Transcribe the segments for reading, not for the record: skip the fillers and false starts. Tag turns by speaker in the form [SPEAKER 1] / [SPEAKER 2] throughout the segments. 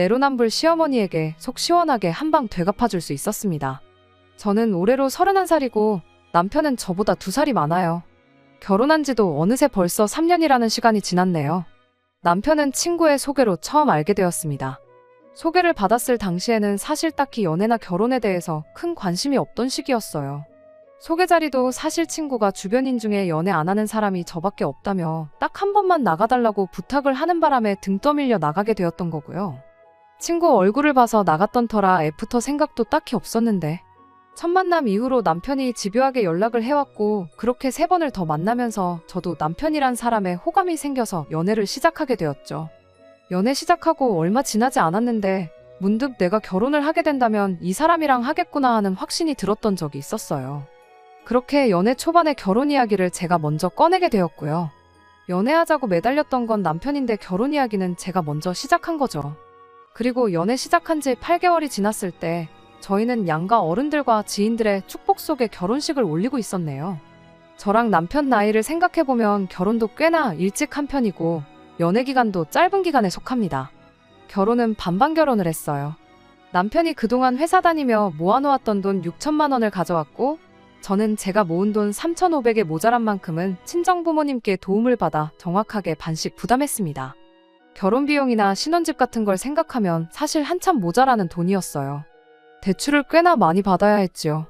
[SPEAKER 1] 내로남불 시어머니에게 속 시원하게 한 방 되갚아줄 수 있었습니다. 저는 올해로 31살이고 남편은 저보다 2살이 많아요. 결혼한 지도 어느새 벌써 3년이라는 시간이 지났네요. 남편은 친구의 소개로 처음 알게 되었습니다. 소개를 받았을 당시에는 사실 딱히 연애나 결혼에 대해서 큰 관심이 없던 시기였어요. 소개 자리도 사실 친구가 주변인 중에 연애 안 하는 사람이 저밖에 없다며 딱 한 번만 나가달라고 부탁을 하는 바람에 등 떠밀려 나가게 되었던 거고요. 친구 얼굴을 봐서 나갔던 터라 애프터 생각도 딱히 없었는데 첫 만남 이후로 남편이 집요하게 연락을 해왔고 그렇게 3번을 더 만나면서 저도 남편이란 사람에 호감이 생겨서 연애를 시작하게 되었죠. 연애 시작하고 얼마 지나지 않았는데 문득 내가 결혼을 하게 된다면 이 사람이랑 하겠구나 하는 확신이 들었던 적이 있었어요. 그렇게 연애 초반에 결혼 이야기를 제가 먼저 꺼내게 되었고요. 연애하자고 매달렸던 건 남편인데 결혼 이야기는 제가 먼저 시작한 거죠. 그리고 연애 시작한 지 8개월이 지났을 때 저희는 양가 어른들과 지인들의 축복 속에 결혼식을 올리고 있었네요. 저랑 남편 나이를 생각해보면 결혼도 꽤나 일찍 한 편이고 연애 기간도 짧은 기간에 속합니다. 결혼은 반반 결혼을 했어요. 남편이 그동안 회사 다니며 모아놓았던 돈 6천만 원을 가져왔고 저는 제가 모은 돈 3,500에 모자란 만큼은 친정부모님께 도움을 받아 정확하게 반씩 부담했습니다. 결혼 비용이나 신혼집 같은 걸 생각하면 사실 한참 모자라는 돈이었어요. 대출을 꽤나 많이 받아야 했지요.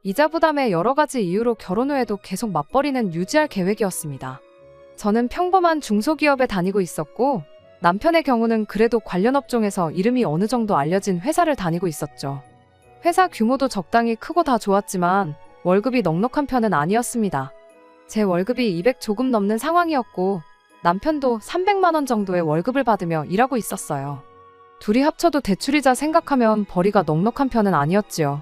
[SPEAKER 1] 이자 부담에 여러 가지 이유로 결혼 후에도 계속 맞벌이는 유지할 계획이었습니다. 저는 평범한 중소기업에 다니고 있었고 남편의 경우는 그래도 관련 업종에서 이름이 어느 정도 알려진 회사를 다니고 있었죠. 회사 규모도 적당히 크고 다 좋았지만 월급이 넉넉한 편은 아니었습니다. 제 월급이 200 조금 넘는 상황이었고 남편도 300만 원 정도의 월급을 받으며 일하고 있었어요. 둘이 합쳐도 대출이자 생각하면 벌이가 넉넉한 편은 아니었지요.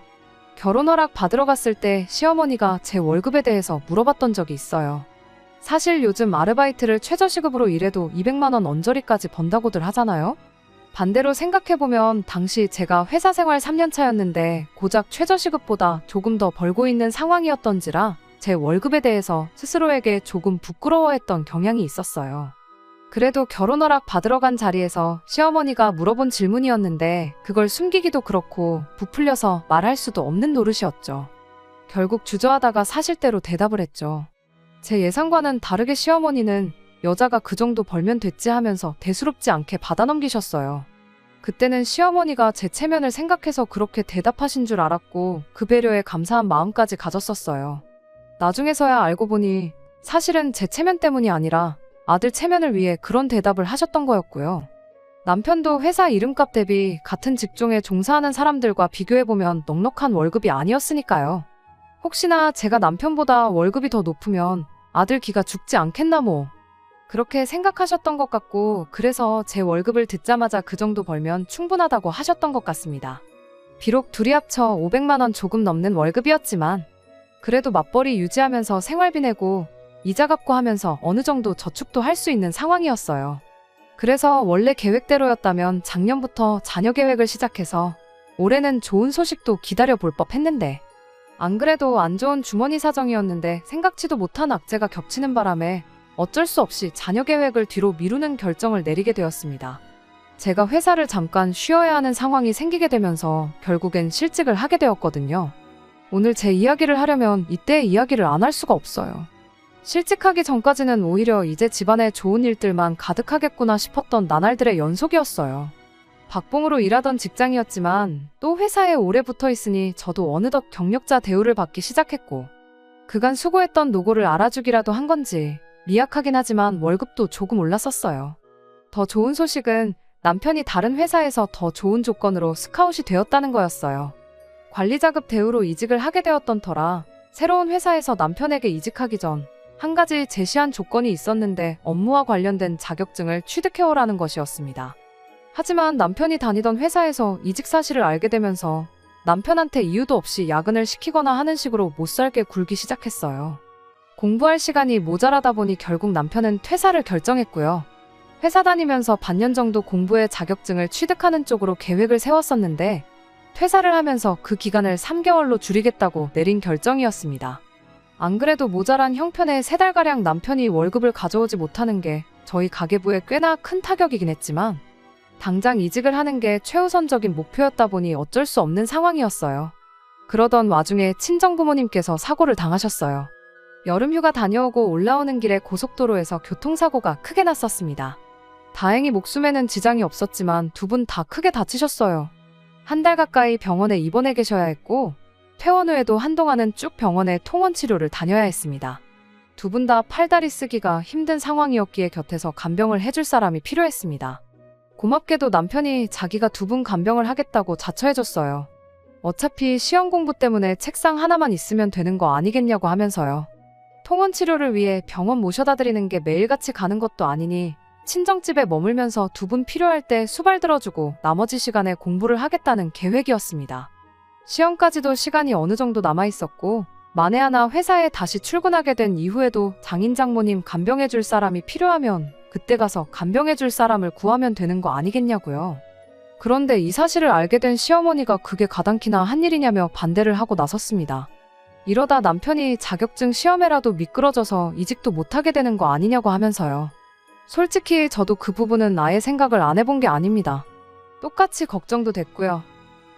[SPEAKER 1] 결혼 허락 받으러 갔을 때 시어머니가 제 월급에 대해서 물어봤던 적이 있어요. 사실 요즘 아르바이트를 최저시급으로 일해도 200만 원 언저리까지 번다고들 하잖아요? 반대로 생각해보면 당시 제가 회사 생활 3년 차였는데 고작 최저시급보다 조금 더 벌고 있는 상황이었던지라 제 월급에 대해서 스스로에게 조금 부끄러워했던 경향이 있었어요. 그래도 결혼 허락 받으러 간 자리에서 시어머니가 물어본 질문이었는데 그걸 숨기기도 그렇고 부풀려서 말할 수도 없는 노릇이었죠. 결국 주저하다가 사실대로 대답을 했죠. 제 예상과는 다르게 시어머니는 여자가 그 정도 벌면 됐지 하면서 대수롭지 않게 받아넘기셨어요. 그때는 시어머니가 제 체면을 생각해서 그렇게 대답하신 줄 알았고 그 배려에 감사한 마음까지 가졌었어요. 나중에서야 알고 보니 사실은 제 체면 때문이 아니라 아들 체면을 위해 그런 대답을 하셨던 거였고요. 남편도 회사 이름값 대비 같은 직종에 종사하는 사람들과 비교해보면 넉넉한 월급이 아니었으니까요. 혹시나 제가 남편보다 월급이 더 높으면 아들 기가 죽지 않겠나 뭐. 그렇게 생각하셨던 것 같고 그래서 제 월급을 듣자마자 그 정도 벌면 충분하다고 하셨던 것 같습니다. 비록 둘이 합쳐 500만 원 조금 넘는 월급이었지만 그래도 맞벌이 유지하면서 생활비 내고 이자 갚고 하면서 어느 정도 저축도 할 수 있는 상황이었어요. 그래서 원래 계획대로였다면 작년부터 자녀 계획을 시작해서 올해는 좋은 소식도 기다려볼 법했는데 안 그래도 안 좋은 주머니 사정이었는데 생각지도 못한 악재가 겹치는 바람에 어쩔 수 없이 자녀 계획을 뒤로 미루는 결정을 내리게 되었습니다. 제가 회사를 잠깐 쉬어야 하는 상황이 생기게 되면서 결국엔 실직을 하게 되었거든요. 오늘 제 이야기를 하려면 이때의 이야기를 안 할 수가 없어요. 실직하기 전까지는 오히려 이제 집안에 좋은 일들만 가득하겠구나 싶었던 나날들의 연속이었어요. 박봉으로 일하던 직장이었지만 또 회사에 오래 붙어 있으니 저도 어느덧 경력자 대우를 받기 시작했고 그간 수고했던 노고를 알아주기라도 한 건지 미약하긴 하지만 월급도 조금 올랐었어요. 더 좋은 소식은 남편이 다른 회사에서 더 좋은 조건으로 스카웃이 되었다는 거였어요. 관리자급 대우로 이직을 하게 되었던 터라 새로운 회사에서 남편에게 이직하기 전 한 가지 제시한 조건이 있었는데 업무와 관련된 자격증을 취득해오라는 것이었습니다. 하지만 남편이 다니던 회사에서 이직 사실을 알게 되면서 남편한테 이유도 없이 야근을 시키거나 하는 식으로 못살게 굴기 시작했어요. 공부할 시간이 모자라다 보니 결국 남편은 퇴사를 결정했고요. 회사 다니면서 반년 정도 공부해 자격증을 취득하는 쪽으로 계획을 세웠었는데 퇴사를 하면서 그 기간을 3개월로 줄이겠다고 내린 결정이었습니다. 안 그래도 모자란 형편에 3달가량 남편이 월급을 가져오지 못하는 게 저희 가계부에 꽤나 큰 타격이긴 했지만 당장 이직을 하는 게 최우선적인 목표였다 보니 어쩔 수 없는 상황이었어요. 그러던 와중에 친정부모님께서 사고를 당하셨어요. 여름휴가 다녀오고 올라오는 길에 고속도로에서 교통사고가 크게 났었습니다. 다행히 목숨에는 지장이 없었지만 두 분 다 크게 다치셨어요. 한 달 가까이 병원에 입원해 계셔야 했고 퇴원 후에도 한동안은 쭉 병원에 통원 치료를 다녀야 했습니다. 두 분 다 팔다리 쓰기가 힘든 상황이었기에 곁에서 간병을 해줄 사람이 필요했습니다. 고맙게도 남편이 자기가 두 분 간병을 하겠다고 자처해줬어요. 어차피 시험 공부 때문에 책상 하나만 있으면 되는 거 아니겠냐고 하면서요. 통원 치료를 위해 병원 모셔다 드리는 게 매일같이 가는 것도 아니니 친정집에 머물면서 두 분 필요할 때 수발 들어주고 나머지 시간에 공부를 하겠다는 계획이었습니다. 시험까지도 시간이 어느 정도 남아있었고 만에 하나 회사에 다시 출근하게 된 이후에도 장인 장모님 간병해줄 사람이 필요하면 그때 가서 간병해줄 사람을 구하면 되는 거 아니겠냐고요. 그런데 이 사실을 알게 된 시어머니가 그게 가당키나 한 일이냐며 반대를 하고 나섰습니다. 이러다 남편이 자격증 시험에라도 미끄러져서 이직도 못하게 되는 거 아니냐고 하면서요. 솔직히 저도 그 부분은 아예 생각을 안 해본 게 아닙니다. 똑같이 걱정도 됐고요.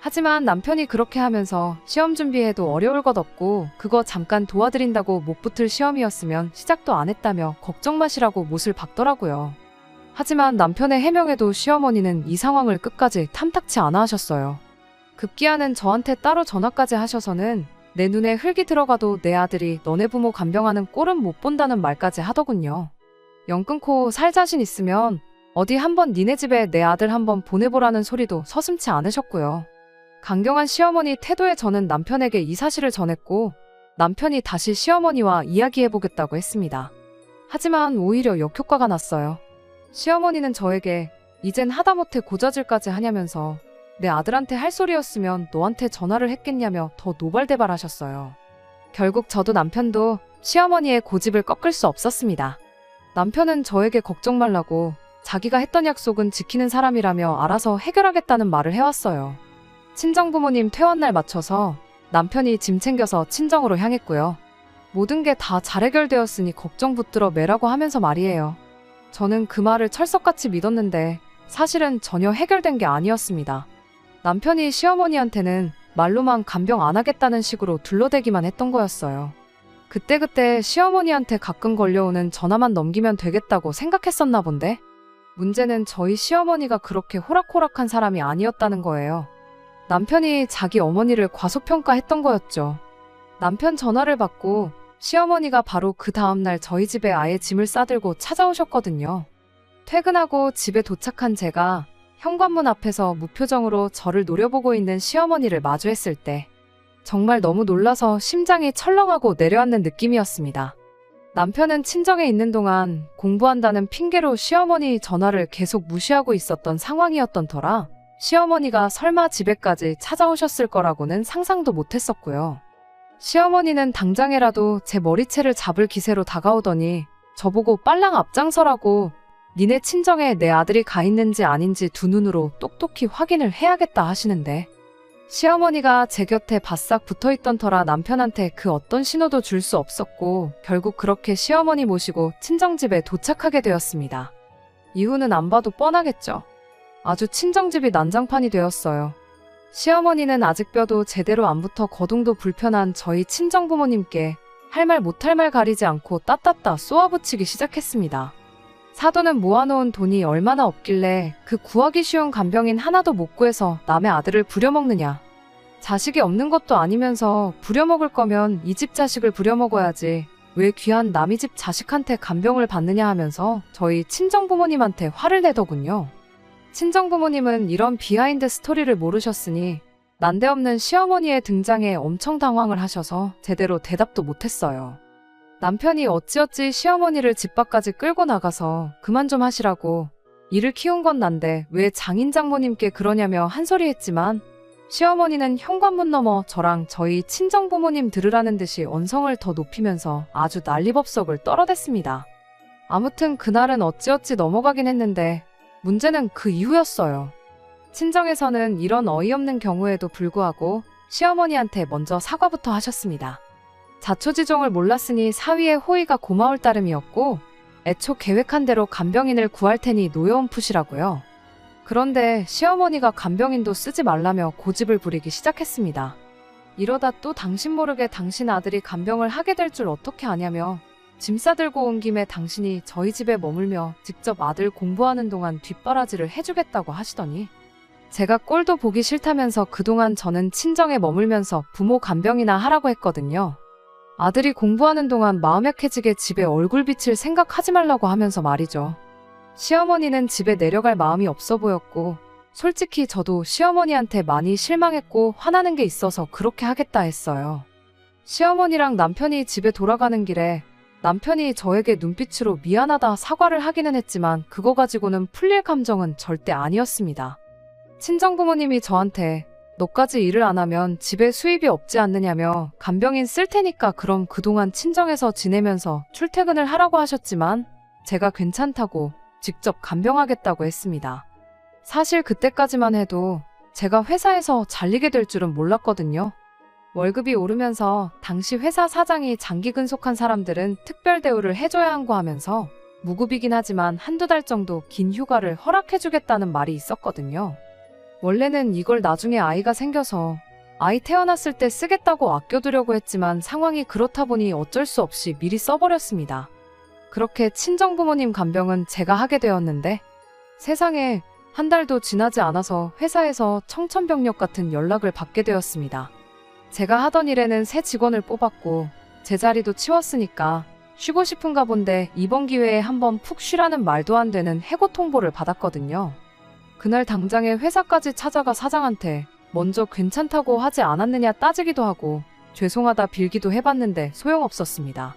[SPEAKER 1] 하지만 남편이 그렇게 하면서 시험 준비해도 어려울 것 없고 그거 잠깐 도와드린다고 못 붙을 시험이었으면 시작도 안 했다며 걱정 마시라고 못을 박더라고요. 하지만 남편의 해명에도 시어머니는 이 상황을 끝까지 탐탁치 않아 하셨어요. 급기야는 저한테 따로 전화까지 하셔서는 내 눈에 흙이 들어가도 내 아들이 너네 부모 간병하는 꼴은 못 본다는 말까지 하더군요. 영 끊고 살 자신 있으면 어디 한번 니네 집에 내 아들 한번 보내보라는 소리도 서슴지 않으셨고요. 강경한 시어머니 태도에 저는 남편에게 이 사실을 전했고 남편이 다시 시어머니와 이야기해보겠다고 했습니다. 하지만 오히려 역효과가 났어요. 시어머니는 저에게 이젠 하다못해 고자질까지 하냐면서 내 아들한테 할 소리였으면 너한테 전화를 했겠냐며 더 노발대발하셨어요. 결국 저도 남편도 시어머니의 고집을 꺾을 수 없었습니다. 남편은 저에게 걱정 말라고 자기가 했던 약속은 지키는 사람이라며 알아서 해결하겠다는 말을 해왔어요. 친정부모님 퇴원날 맞춰서 남편이 짐 챙겨서 친정으로 향했고요. 모든 게 다 잘 해결되었으니 걱정 붙들어 매라고 하면서 말이에요. 저는 그 말을 철석같이 믿었는데 사실은 전혀 해결된 게 아니었습니다. 남편이 시어머니한테는 말로만 간병 안 하겠다는 식으로 둘러대기만 했던 거였어요. 그때그때 시어머니한테 가끔 걸려오는 전화만 넘기면 되겠다고 생각했었나 본데 문제는 저희 시어머니가 그렇게 호락호락한 사람이 아니었다는 거예요. 남편이 자기 어머니를 과소평가했던 거였죠. 남편 전화를 받고 시어머니가 바로 그 다음날 저희 집에 아예 짐을 싸들고 찾아오셨거든요. 퇴근하고 집에 도착한 제가 현관문 앞에서 무표정으로 저를 노려보고 있는 시어머니를 마주했을 때 정말 너무 놀라서 심장이 철렁하고 내려앉는 느낌이었습니다. 남편은 친정에 있는 동안 공부한다는 핑계로 시어머니 전화를 계속 무시하고 있었던 상황이었던 터라 시어머니가 설마 집에까지 찾아오셨을 거라고는 상상도 못했었고요. 시어머니는 당장에라도 제 머리채를 잡을 기세로 다가오더니 저보고 빨랑 앞장서라고 니네 친정에 내 아들이 가 있는지 아닌지 두 눈으로 똑똑히 확인을 해야겠다 하시는데 시어머니가 제 곁에 바싹 붙어있던 터라 남편한테 그 어떤 신호도 줄 수 없었고 결국 그렇게 시어머니 모시고 친정집에 도착하게 되었습니다. 이유는 안 봐도 뻔하겠죠. 아주 친정집이 난장판이 되었어요. 시어머니는 아직 뼈도 제대로 안 붙어 거동도 불편한 저희 친정부모님께 할 말 못할 말 가리지 않고 따따따 쏘아붙이기 시작했습니다. 사돈은 모아놓은 돈이 얼마나 없길래 그 구하기 쉬운 간병인 하나도 못 구해서 남의 아들을 부려먹느냐. 자식이 없는 것도 아니면서 부려먹을 거면 이 집 자식을 부려먹어야지 왜 귀한 남의 집 자식한테 간병을 받느냐 하면서 저희 친정부모님한테 화를 내더군요. 친정부모님은 이런 비하인드 스토리를 모르셨으니 난데없는 시어머니의 등장에 엄청 당황을 하셔서 제대로 대답도 못했어요. 남편이 어찌어찌 시어머니를 집 밖까지 끌고 나가서 그만 좀 하시라고 이를 키운 건 난데 왜 장인 장모님께 그러냐며 한 소리 했지만 시어머니는 현관문 너머 저랑 저희 친정부모님 들으라는 듯이 언성을 더 높이면서 아주 난리법석을 떨어댔습니다. 아무튼 그날은 어찌어찌 넘어가긴 했는데 문제는 그 이후였어요. 친정에서는 이런 어이없는 경우에도 불구하고 시어머니한테 먼저 사과부터 하셨습니다. 자초지종을 몰랐으니 사위의 호의가 고마울 따름이었고 애초 계획한 대로 간병인을 구할 테니 노여움 푸시라고요. 그런데 시어머니가 간병인도 쓰지 말라며 고집을 부리기 시작했습니다. 이러다 또 당신 모르게 당신 아들이 간병을 하게 될 줄 어떻게 아냐며 짐 싸들고 온 김에 당신이 저희 집에 머물며 직접 아들 공부하는 동안 뒷바라지를 해주겠다고 하시더니 제가 꼴도 보기 싫다면서 그동안 저는 친정에 머물면서 부모 간병이나 하라고 했거든요. 아들이 공부하는 동안 마음 약해지게 집에 얼굴 비칠 생각하지 말라고 하면서 말이죠. 시어머니는 집에 내려갈 마음이 없어 보였고 솔직히 저도 시어머니한테 많이 실망했고 화나는 게 있어서 그렇게 하겠다 했어요. 시어머니랑 남편이 집에 돌아가는 길에 남편이 저에게 눈빛으로 미안하다 사과를 하기는 했지만 그거 가지고는 풀릴 감정은 절대 아니었습니다. 친정부모님이 저한테 너까지 일을 안 하면 집에 수입이 없지 않느냐며 간병인 쓸 테니까 그럼 그동안 친정에서 지내면서 출퇴근을 하라고 하셨지만 제가 괜찮다고 직접 간병하겠다고 했습니다. 사실 그때까지만 해도 제가 회사에서 잘리게 될 줄은 몰랐거든요. 월급이 오르면서 당시 회사 사장이 장기 근속한 사람들은 특별 대우를 해줘야 한고 하면서 무급이긴 하지만 한두 달 정도 긴 휴가를 허락해주겠다는 말이 있었거든요. 원래는 이걸 나중에 아이가 생겨서 아이 태어났을 때 쓰겠다고 아껴두려고 했지만 상황이 그렇다 보니 어쩔 수 없이 미리 써버렸습니다. 그렇게 친정부모님 간병은 제가 하게 되었는데 세상에 한 달도 지나지 않아서 회사에서 청천벽력 같은 연락을 받게 되었습니다. 제가 하던 일에는 새 직원을 뽑았고 제 자리도 치웠으니까 쉬고 싶은가 본데 이번 기회에 한번 푹 쉬라는 말도 안 되는 해고 통보를 받았거든요. 그날 당장에 회사까지 찾아가 사장한테 먼저 괜찮다고 하지 않았느냐 따지기도 하고 죄송하다 빌기도 해봤는데 소용없었습니다.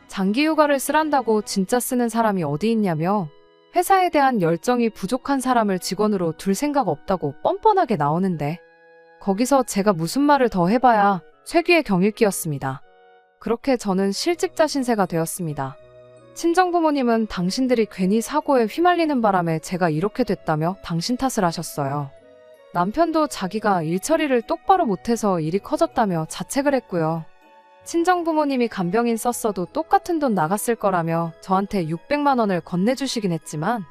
[SPEAKER 1] 장기 휴가를 쓰란다고 진짜 쓰는 사람이 어디 있냐며 회사에 대한 열정이 부족한 사람을 직원으로 둘 생각 없다고 뻔뻔하게 나오는데 거기서 제가 무슨 말을 더 해봐야 쇠귀의 경읽기였습니다. 그렇게 저는 실직자 신세가 되었습니다. 친정부모님은 당신들이 괜히 사고에 휘말리는 바람에 제가 이렇게 됐다며 당신 탓을 하셨어요. 남편도 자기가 일 처리를 똑바로 못해서 일이 커졌다며 자책을 했고요. 친정부모님이 간병인 썼어도 똑같은 돈 나갔을 거라며 저한테 600만 원을 건네주시긴 했지만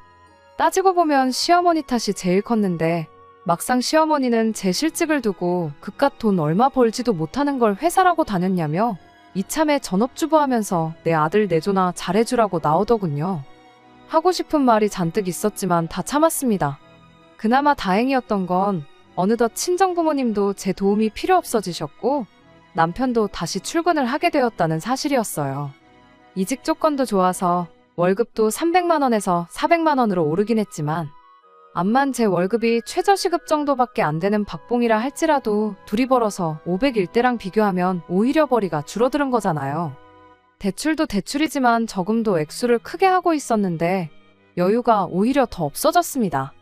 [SPEAKER 1] 따지고 보면 시어머니 탓이 제일 컸는데 막상 시어머니는 제 실직을 두고 그깟 돈 얼마 벌지도 못하는 걸 회사라고 다녔냐며 이참에 전업주부 하면서 내 아들 내조나 잘해주라고 나오더군요. 하고 싶은 말이 잔뜩 있었지만 다 참았습니다. 그나마 다행이었던 건 어느덧 친정부모님도 제 도움이 필요 없어지셨고 남편도 다시 출근을 하게 되었다는 사실이었어요. 이직 조건도 좋아서 월급도 300만 원에서 400만 원으로 오르긴 했지만 암만 제 월급이 최저시급 정도밖에 안 되는 박봉이라 할지라도 둘이 벌어서 501대랑 비교하면 오히려 벌이가 줄어드는 거잖아요. 대출도 대출이지만 저금도 액수를 크게 하고 있었는데 여유가 오히려 더 없어졌습니다.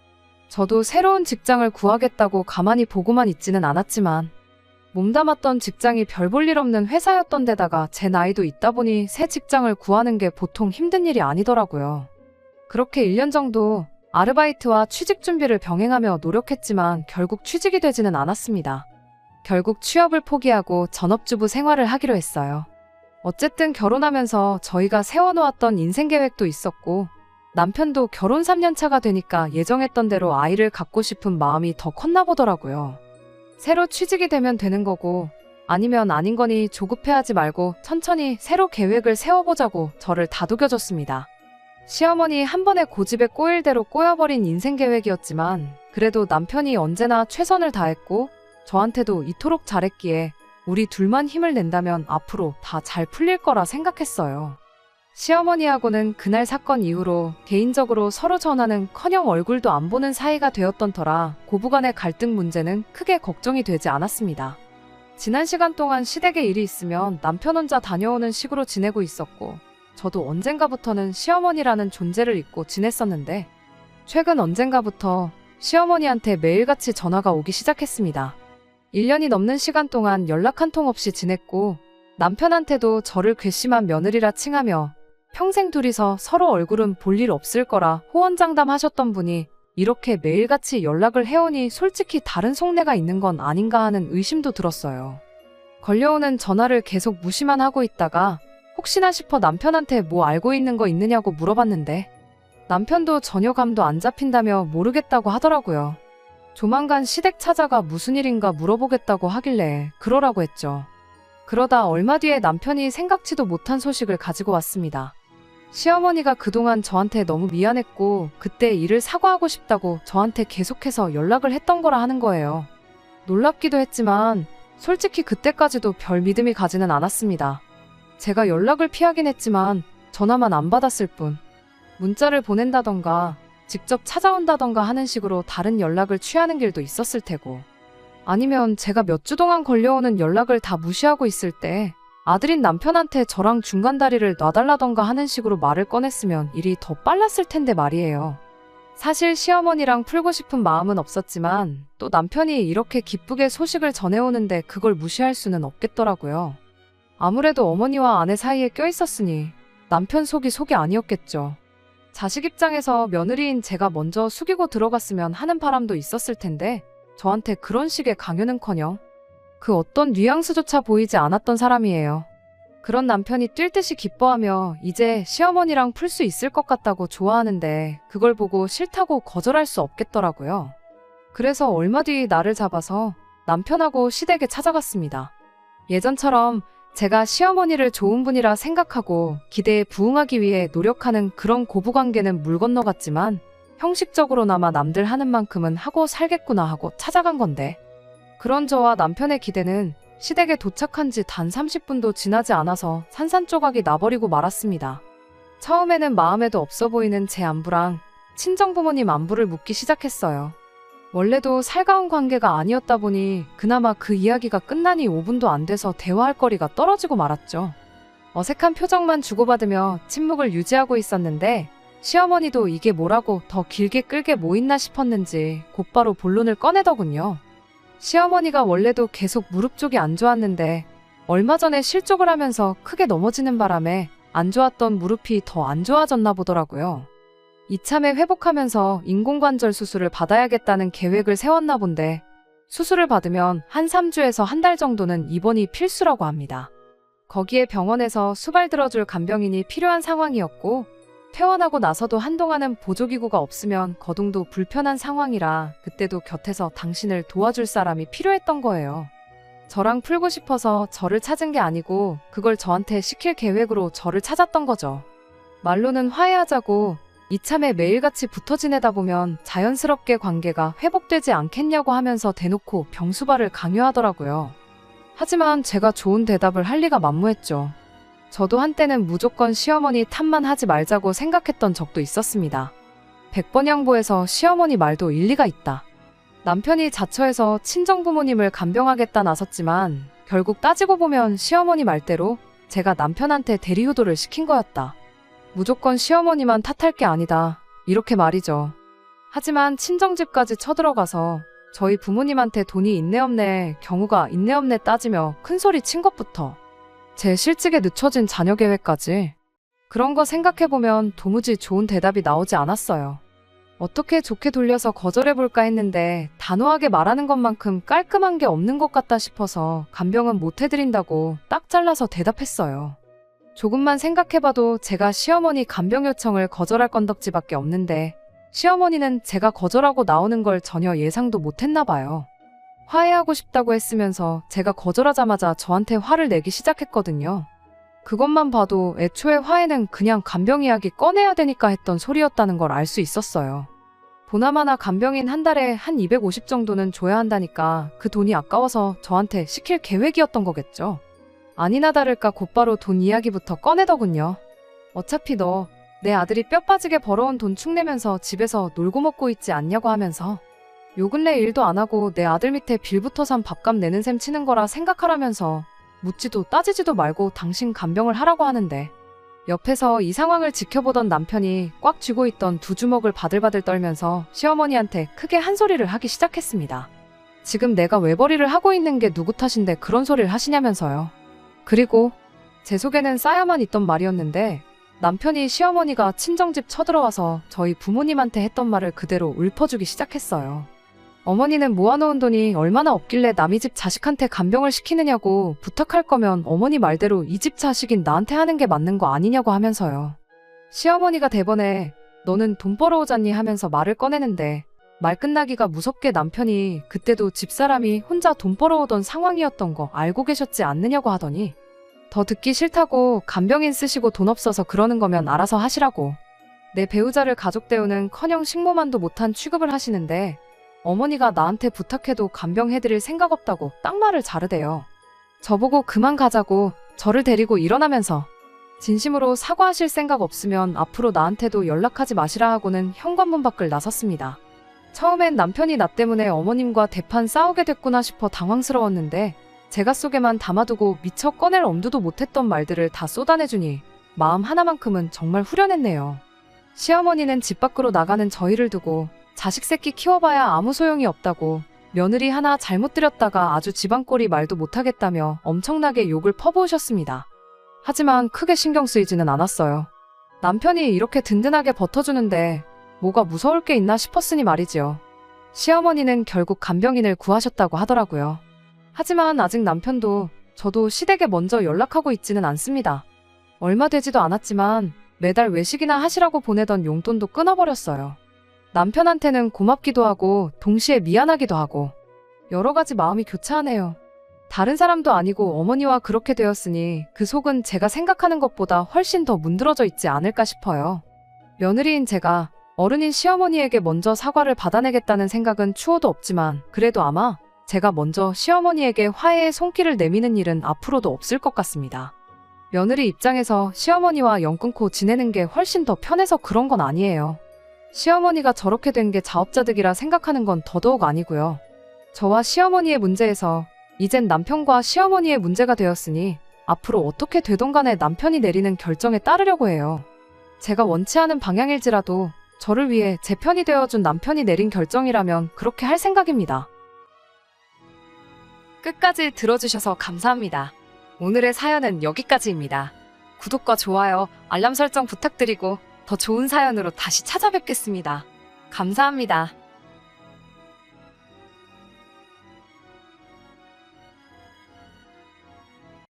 [SPEAKER 1] 저도 새로운 직장을 구하겠다고 가만히 보고만 있지는 않았지만 몸담았던 직장이 별 볼 일 없는 회사였던 데다가 제 나이도 있다 보니 새 직장을 구하는 게 보통 힘든 일이 아니더라고요. 그렇게 1년 정도 아르바이트와 취직 준비를 병행하며 노력했지만 결국 취직이 되지는 않았습니다. 결국 취업을 포기하고 전업주부 생활을 하기로 했어요. 어쨌든 결혼하면서 저희가 세워놓았던 인생 계획도 있었고 남편도 결혼 3년 차가 되니까 예정했던 대로 아이를 갖고 싶은 마음이 더 컸나 보더라고요. 새로 취직이 되면 되는 거고 아니면 아닌 거니 조급해하지 말고 천천히 새로 계획을 세워보자고 저를 다독여줬습니다. 시어머니 한 번에 고집에 꼬일 대로 꼬여버린 인생 계획이었지만 그래도 남편이 언제나 최선을 다했고 저한테도 이토록 잘했기에 우리 둘만 힘을 낸다면 앞으로 다 잘 풀릴 거라 생각했어요. 시어머니하고는 그날 사건 이후로 개인적으로 서로 전화는커녕 얼굴도 안 보는 사이가 되었던 터라 고부간의 갈등 문제는 크게 걱정이 되지 않았습니다. 지난 시간 동안 시댁에 일이 있으면 남편 혼자 다녀오는 식으로 지내고 있었고 저도 언젠가부터는 시어머니라는 존재를 잊고 지냈었는데 최근 언젠가부터 시어머니한테 매일같이 전화가 오기 시작했습니다. 1년이 넘는 시간 동안 연락 한 통 없이 지냈고 남편한테도 저를 괘씸한 며느리라 칭하며 평생 둘이서 서로 얼굴은 볼 일 없을 거라 호언장담하셨던 분이 이렇게 매일같이 연락을 해오니 솔직히 다른 속내가 있는 건 아닌가 하는 의심도 들었어요. 걸려오는 전화를 계속 무시만 하고 있다가 혹시나 싶어 남편한테 뭐 알고 있는 거 있느냐고 물어봤는데 남편도 전혀 감도 안 잡힌다며 모르겠다고 하더라고요. 조만간 시댁 찾아가 무슨 일인가 물어보겠다고 하길래 그러라고 했죠. 그러다 얼마 뒤에 남편이 생각지도 못한 소식을 가지고 왔습니다. 시어머니가 그동안 저한테 너무 미안했고 그때 일을 사과하고 싶다고 저한테 계속해서 연락을 했던 거라 하는 거예요. 놀랍기도 했지만 솔직히 그때까지도 별 믿음이 가지는 않았습니다. 제가 연락을 피하긴 했지만 전화만 안 받았을 뿐, 문자를 보낸다던가 직접 찾아온다던가 하는 식으로 다른 연락을 취하는 길도 있었을 테고, 아니면 제가 몇 주 동안 걸려오는 연락을 다 무시하고 있을 때 아들인 남편한테 저랑 중간다리를 놔달라던가 하는 식으로 말을 꺼냈으면 일이 더 빨랐을 텐데 말이에요. 사실 시어머니랑 풀고 싶은 마음은 없었지만 또 남편이 이렇게 기쁘게 소식을 전해오는데 그걸 무시할 수는 없겠더라고요. 아무래도 어머니와 아내 사이에 껴있었으니 남편 속이 속이 아니었겠죠. 자식 입장에서 며느리인 제가 먼저 숙이고 들어갔으면 하는 바람도 있었을 텐데 저한테 그런 식의 강요는커녕 그 어떤 뉘앙스조차 보이지 않았던 사람이에요. 그런 남편이 뛸 듯이 기뻐하며 이제 시어머니랑 풀 수 있을 것 같다고 좋아하는데 그걸 보고 싫다고 거절할 수 없겠더라고요. 그래서 얼마 뒤 날을 잡아서 남편하고 시댁에 찾아갔습니다. 예전처럼 제가 시어머니를 좋은 분이라 생각하고 기대에 부응하기 위해 노력하는 그런 고부관계는 물 건너갔지만 형식적으로나마 남들 하는 만큼은 하고 살겠구나 하고 찾아간 건데, 그런 저와 남편의 기대는 시댁에 도착한 지 단 30분도 지나지 않아서 산산조각이 나버리고 말았습니다. 처음에는 마음에도 없어 보이는 제 안부랑 친정부모님 안부를 묻기 시작했어요. 원래도 살가운 관계가 아니었다 보니 그나마 그 이야기가 끝나니 5분도 안 돼서 대화할 거리가 떨어지고 말았죠. 어색한 표정만 주고받으며 침묵을 유지하고 있었는데 시어머니도 이게 뭐라고 더 길게 끌게 뭐 있나 싶었는지 곧바로 본론을 꺼내더군요. 시어머니가 원래도 계속 무릎 쪽이 안 좋았는데 얼마 전에 실족을 하면서 크게 넘어지는 바람에 안 좋았던 무릎이 더 안 좋아졌나 보더라고요. 이참에 회복하면서 인공관절 수술을 받아야겠다는 계획을 세웠나 본데 수술을 받으면 한 3주에서 한 달 정도는 입원이 필수라고 합니다. 거기에 병원에서 수발 들어줄 간병인이 필요한 상황이었고 퇴원하고 나서도 한동안은 보조기구가 없으면 거동도 불편한 상황이라 그때도 곁에서 당신을 도와줄 사람이 필요했던 거예요. 저랑 풀고 싶어서 저를 찾은 게 아니고 그걸 저한테 시킬 계획으로 저를 찾았던 거죠. 말로는 화해하자고 이참에 매일같이 붙어 지내다 보면 자연스럽게 관계가 회복되지 않겠냐고 하면서 대놓고 병수발을 강요하더라고요. 하지만 제가 좋은 대답을 할 리가 만무했죠. 저도 한때는 무조건 시어머니 탓만 하지 말자고 생각했던 적도 있었습니다. 100번 양보해서 시어머니 말도 일리가 있다. 남편이 자처해서 친정부모님을 간병하겠다 나섰지만 결국 따지고 보면 시어머니 말대로 제가 남편한테 대리효도를 시킨 거였다. 무조건 시어머니만 탓할 게 아니다, 이렇게 말이죠. 하지만 친정집까지 쳐들어가서 저희 부모님한테 돈이 있네 없네, 경우가 있네 없네 따지며 큰소리 친 것부터 제 실직에 늦춰진 자녀 계획까지, 그런 거 생각해보면 도무지 좋은 대답이 나오지 않았어요. 어떻게 좋게 돌려서 거절해볼까 했는데 단호하게 말하는 것만큼 깔끔한 게 없는 것 같다 싶어서 간병은 못 해드린다고 딱 잘라서 대답했어요. 조금만 생각해봐도 제가 시어머니 간병 요청을 거절할 건덕지밖에 없는데 시어머니는 제가 거절하고 나오는 걸 전혀 예상도 못했나 봐요. 화해하고 싶다고 했으면서 제가 거절하자마자 저한테 화를 내기 시작했거든요. 그것만 봐도 애초에 화해는 그냥 간병 이야기 꺼내야 되니까 했던 소리였다는 걸 알 수 있었어요. 보나마나 간병인 한 달에 한 250 정도는 줘야 한다니까 그 돈이 아까워서 저한테 시킬 계획이었던 거겠죠. 아니나 다를까 곧바로 돈 이야기부터 꺼내더군요. 어차피 너 내 아들이 뼈 빠지게 벌어온 돈 축내면서 집에서 놀고 먹고 있지 않냐고 하면서 요 근래 일도 안 하고 내 아들 밑에 빌부터 산 밥값 내는 셈 치는 거라 생각하라면서 묻지도 따지지도 말고 당신 간병을 하라고 하는데, 옆에서 이 상황을 지켜보던 남편이 꽉 쥐고 있던 두 주먹을 바들바들 떨면서 시어머니한테 크게 한 소리를 하기 시작했습니다. 지금 내가 외벌이를 하고 있는 게 누구 탓인데 그런 소리를 하시냐면서요. 그리고 제 속에는 쌓여만 있던 말이었는데 남편이 시어머니가 친정집 쳐들어와서 저희 부모님한테 했던 말을 그대로 읊어주기 시작했어요. 어머니는 모아놓은 돈이 얼마나 없길래 남의 집 자식한테 간병을 시키느냐고, 부탁할 거면 어머니 말대로 이 집 자식인 나한테 하는 게 맞는 거 아니냐고 하면서요. 시어머니가 대번에 너는 돈 벌어오잖니 하면서 말을 꺼내는데 말 끝나기가 무섭게 남편이 그때도 집사람이 혼자 돈 벌어오던 상황이었던 거 알고 계셨지 않느냐고 하더니 더 듣기 싫다고 간병인 쓰시고 돈 없어서 그러는 거면 알아서 하시라고. 내 배우자를 가족 대우는커녕 식모만도 못한 취급을 하시는데 어머니가 나한테 부탁해도 간병해드릴 생각 없다고 딱 말을 자르대요. 저보고 그만 가자고 저를 데리고 일어나면서 진심으로 사과하실 생각 없으면 앞으로 나한테도 연락하지 마시라 하고는 현관문 밖을 나섰습니다. 처음엔 남편이 나 때문에 어머님과 대판 싸우게 됐구나 싶어 당황스러웠는데 제가 속에만 담아두고 미처 꺼낼 엄두도 못했던 말들을 다 쏟아내주니 마음 하나만큼은 정말 후련했네요. 시어머니는 집 밖으로 나가는 저희를 두고 자식 새끼 키워봐야 아무 소용이 없다고 며느리 하나 잘못 들였다가 아주 집안꼴이 말도 못하겠다며 엄청나게 욕을 퍼부으셨습니다. 하지만 크게 신경 쓰이지는 않았어요. 남편이 이렇게 든든하게 버텨주는데 뭐가 무서울 게 있나 싶었으니 말이지요. 시어머니는 결국 간병인을 구하셨다고 하더라고요. 하지만 아직 남편도 저도 시댁에 먼저 연락하고 있지는 않습니다. 얼마 되지도 않았지만 매달 외식이나 하시라고 보내던 용돈도 끊어버렸어요. 남편한테는 고맙기도 하고 동시에 미안하기도 하고 여러 가지 마음이 교차하네요. 다른 사람도 아니고 어머니와 그렇게 되었으니 그 속은 제가 생각하는 것보다 훨씬 더 문드러져 있지 않을까 싶어요. 며느리인 제가 어른인 시어머니에게 먼저 사과를 받아내겠다는 생각은 추호도 없지만 그래도 아마 제가 먼저 시어머니에게 화해의 손길을 내미는 일은 앞으로도 없을 것 같습니다. 며느리 입장에서 시어머니와 연 끊고 지내는 게 훨씬 더 편해서 그런 건 아니에요. 시어머니가 저렇게 된 게 자업자득이라 생각하는 건 더더욱 아니고요. 저와 시어머니의 문제에서 이젠 남편과 시어머니의 문제가 되었으니 앞으로 어떻게 되던 간에 남편이 내리는 결정에 따르려고 해요. 제가 원치 않은 방향일지라도 저를 위해 제 편이 되어준 남편이 내린 결정이라면 그렇게 할 생각입니다. 끝까지 들어주셔서 감사합니다. 오늘의 사연은 여기까지입니다. 구독과 좋아요, 알람 설정 부탁드리고 더 좋은 사연으로 다시 찾아뵙겠습니다. 감사합니다.